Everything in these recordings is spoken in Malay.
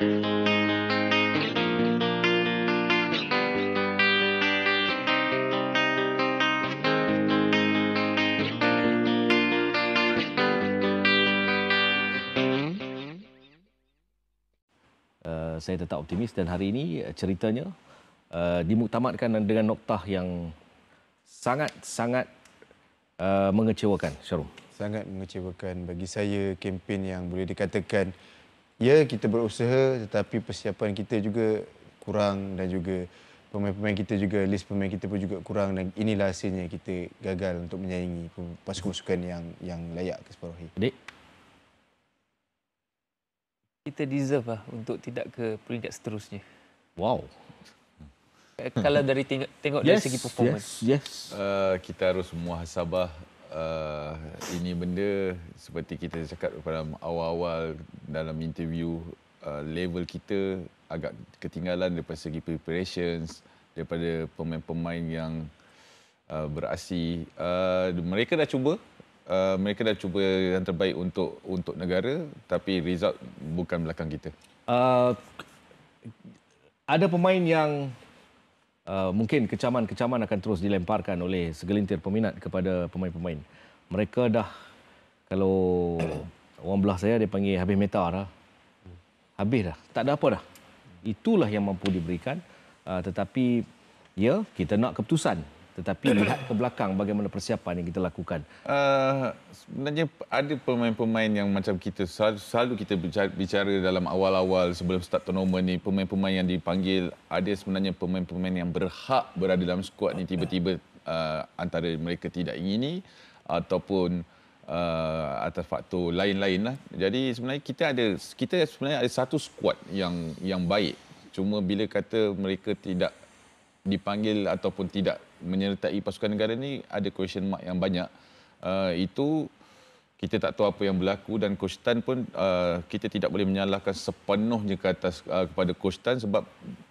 Saya tetap optimis dan hari ini ceritanya dimuktamadkan dengan noktah yang sangat mengecewakan, Syarul. Sangat mengecewakan bagi saya, kempen yang boleh dikatakan ya kita berusaha tetapi persiapan kita juga kurang dan juga pemain-pemain kita juga, list pemain kita pun juga kurang dan inilah hasilnya kita gagal untuk menyaingi pasukan-pasukan yang layak ke Separuhi. Adik? Kita deserve lah untuk tidak ke peringkat seterusnya. Wow. Kalau dari tengok dari segi performance. Yes. Kita harus muhasabah ini benda seperti kita cakap pada awal-awal dalam interview, level kita agak ketinggalan daripada segi preparations, daripada pemain-pemain yang beraksi. Mereka dah cuba yang terbaik untuk negara, tapi result bukan belakang kita. Ada pemain yang mungkin kecaman-kecaman akan terus dilemparkan oleh segelintir peminat kepada pemain-pemain. Mereka dah, kalau orang belah saya dia panggil habis meta dah. Habis dah, tak ada apa dah. Itulah yang mampu diberikan. Tetapi ya, kita nak keputusan. Tetapi lihat ke belakang bagaimana persiapan yang kita lakukan. Sebenarnya ada pemain-pemain yang macam kita selalu kita bicara dalam awal-awal sebelum start tournament ni, pemain-pemain yang dipanggil, ada sebenarnya pemain-pemain yang berhak berada dalam skuad ni, tiba-tiba antara mereka tidak ingini ataupun atas faktor lain-lain lah. Jadi sebenarnya kita sebenarnya ada satu skuad yang baik. Cuma bila kata mereka tidak dipanggil ataupun tidak menyertai pasukan negara ni, ada question mark yang banyak. Itu kita tak tahu apa yang berlaku dan Coach Tan pun kita tidak boleh menyalahkan sepenuhnya kepada Coach Tan sebab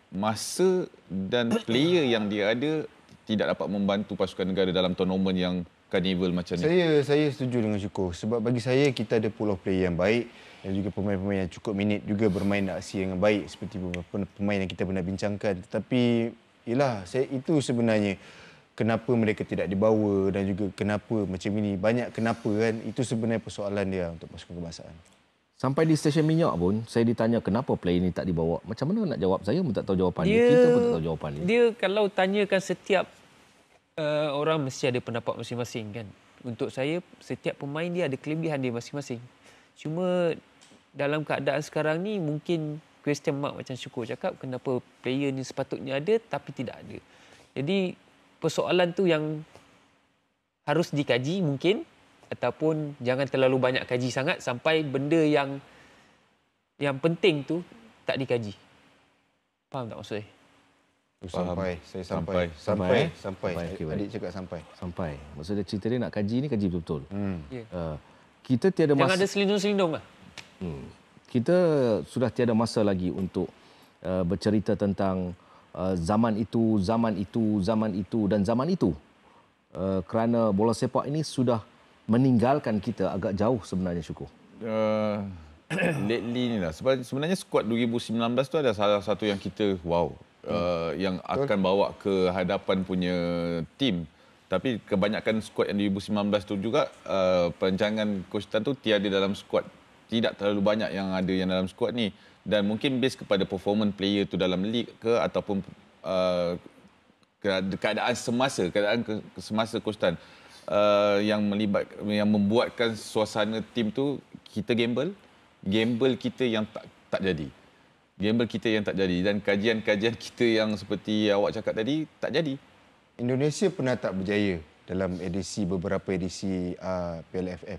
masa dan player yang dia ada tidak dapat membantu pasukan negara dalam tournament yang carnival macam ni. Saya setuju dengan Syukur sebab bagi saya kita ada pool of player yang baik dan juga pemain-pemain yang cukup minit juga bermain aksi yang baik seperti pemain yang kita pernah bincangkan. Tetapi itu sebenarnya kenapa mereka tidak dibawa dan juga kenapa macam ini. Banyak kenapa kan. Itu sebenarnya persoalan dia untuk pasukan kebangsaan. Sampai di stesen minyak pun, saya ditanya kenapa player ni tak dibawa. Macam mana nak jawab? Saya pun tak tahu jawapan dia. Kita pun tak tahu jawapan dia. Dia kalau tanyakan setiap orang mesti ada pendapat masing-masing kan. Untuk saya, setiap pemain dia ada kelebihan dia masing-masing. Cuma dalam keadaan sekarang ni mungkin question mark macam Syukur cakap, kenapa player ni sepatutnya ada tapi tidak ada. Jadi persoalan tu yang harus dikaji mungkin, ataupun jangan terlalu banyak kaji sangat sampai benda yang penting tu tak dikaji. Faham tak maksud saya? Sampai. Adik cakap sampai. Maksudnya cerita dia nak kaji ni kaji betul-betul. Yeah. Kita tiada masa. Jangan ada selindung-selindung lah. Kita sudah tiada masa lagi untuk bercerita tentang zaman itu dan zaman itu. Kerana bola sepak ini sudah meninggalkan kita agak jauh sebenarnya, Syukur. Lately ni lah. Sebenarnya skuad 2019 tu ada salah satu yang kita yang akan bawa ke hadapan punya tim. Tapi kebanyakan skuad yang 2019 tu juga perancangan Coach Tan tu tiada dalam skuad. Tidak terlalu banyak yang ada yang dalam skuad ni. Dan mungkin base kepada performance player tu dalam league ke ataupun keadaan semasa Coach Tan yang membuatkan suasana tim tu kita gamble kita yang tak jadi. Gamble kita yang tak jadi dan kajian-kajian kita yang seperti awak cakap tadi tak jadi. Indonesia pernah tak berjaya dalam beberapa edisi PLFF.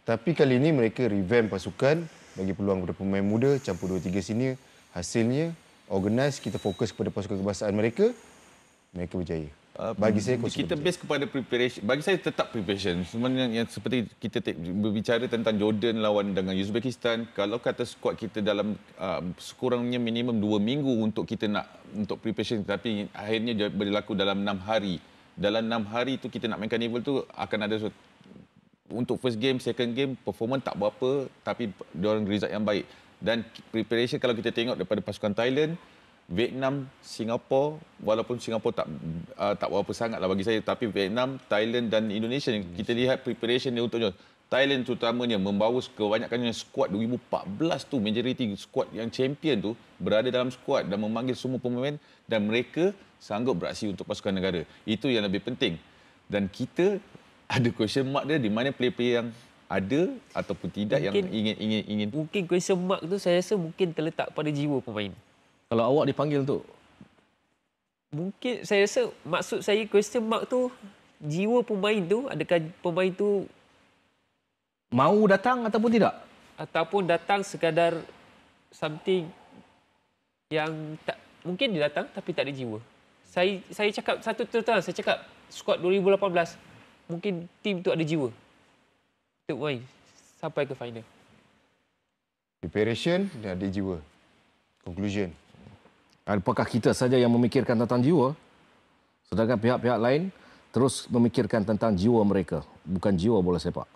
Tapi kali ini mereka revamp pasukan, bagi peluang kepada pemain muda, campur 2-3 senior. Hasilnya, organize, kita fokus kepada pasukan kebangsaan mereka berjaya. Bagi saya, kita base kepada preparation. Bagi saya tetap preparation. Sebenarnya yang seperti kita berbicara tentang Jordan lawan dengan Uzbekistan, kalau kata skuad kita dalam sekurangnya minimum 2 minggu untuk kita untuk preparation, tapi akhirnya berlaku dalam 6 hari. Dalam 6 hari tu kita nak main carnival tu akan ada untuk first game, second game performance tak berapa tapi diorang result yang baik. Dan preparation kalau kita tengok daripada pasukan Thailand, Vietnam, Singapura, walaupun Singapura tak berapa sangat lah bagi saya, tapi Vietnam, Thailand dan Indonesia kita lihat preparation dia untuknya. Thailand terutamanya membawa kebanyakannya skuad 2014 tu, majoriti skuad yang champion tu berada dalam skuad dan memanggil semua pemain dan mereka sanggup beraksi untuk pasukan negara. Itu yang lebih penting. Dan kita ada question mark dia di mana player-player yang ada ataupun tidak Mungkin- yang ingin. Mungkin question mark tu saya rasa mungkin terletak pada jiwa pemain. Kalau awak dipanggil untuk Mungkin saya rasa maksud saya question mark tu jiwa pemain tu, adakah pemain tu mau datang ataupun tidak? ataupun datang sekadar something yang tak, mungkin dia datang tapi tak ada jiwa. Saya cakap satu terus, saya cakap skuad 2018 mungkin tim tu ada jiwa untuk main sampai ke final. Preparation dan ada jiwa. Conclusion. Apakah kita saja yang memikirkan tentang jiwa? Sedangkan pihak-pihak lain terus memikirkan tentang jiwa mereka, bukan jiwa bola sepak.